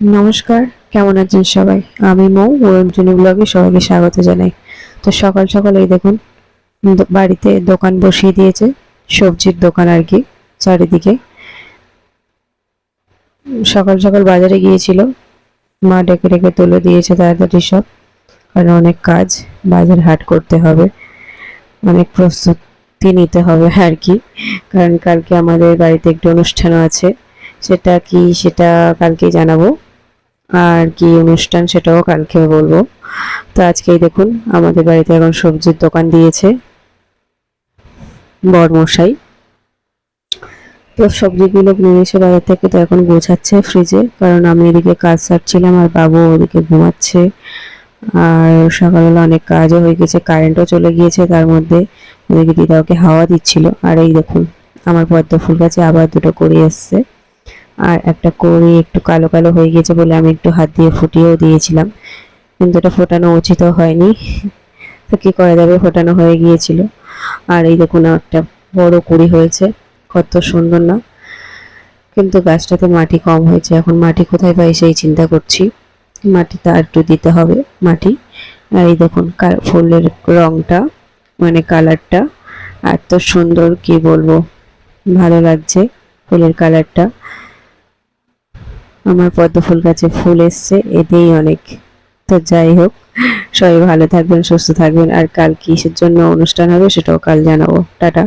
নমস্কার, কেমন আছেন সবাই? আমি মৌ, ওরঞ্জনী ব্লগে সবাইকে স্বাগত জানাই। তো সকাল সকাল এই দেখুন, বাড়িতে দোকান বসিয়ে দিয়েছে, সবজির দোকান আর কি। চারিদিকে সকাল সকাল বাজারে গিয়েছিল, মা ডেকে ডেকে তুলে দিয়েছে তাড়াতাড়ি সব, কারণ অনেক কাজ, বাজার হাট করতে হবে, অনেক প্রস্তুতি নিতে হবে আর কি। কারণ কালকে আমাদের বাড়িতে একটু অনুষ্ঠানও আছে। সেটা কি, সেটা কালকেই জানাবো। আর কি অনুষ্ঠান সেটাও কালকে বলবো। তো আজকেই দেখুন, আমাদের বাড়িতে এখন সবজির দোকান দিয়েছে বড়মশাই। তো সবজিগুলো নিয়ে এসে বাজার থেকে তো এখন গোছাচ্ছে ফ্রিজে, কারণ আমি এদিকে কাজ সারছিলাম আর বাবু ওদিকে ঘুমাচ্ছে। আর সকালবেলা অনেক কাজও হয়ে গেছে, কারেন্টও চলে গিয়েছে তার মধ্যে। এদিকে দিদা ওকে হাওয়া দিচ্ছিল। আর এই দেখুন, আমার পদ্ম ফুল গাছে আবার দুটো কড়ি এসছে। আর একটা কড়ি একটু কালো কালো হয়ে গেছে বলে আমি একটু হাত দিয়ে ফুটিয়েও দিয়েছিলাম, কিন্তু এটা ফোটানো উচিত হয়নি। তো কি করা যাবে, ফোটানো হয়ে গিয়েছিল। আর এই দেখুন, একটা বড় কুঁড়ি হয়েছে, কত সুন্দর না? কিন্তু গাছটাতে মাটি কম হয়েছে, এখন মাটি কোথায় পাই সেই চিন্তা করছি। মাটিতে আর একটু দিতে হবে মাটি। আর এই দেখুন ফুলের রংটা, মানে কালারটা এত সুন্দর, কি বলবো, ভালো লাগছে ফুলের কালারটা। আমার পদ্ম ফুল গাছে ফুল এসছে, এতেই অনেক। তো যাই হোক, সবাই ভালো থাকবেন, সুস্থ থাকবেন। আর কাল কিসের জন্য অনুষ্ঠান হবে সেটাও কাল জানাবো। টাটা।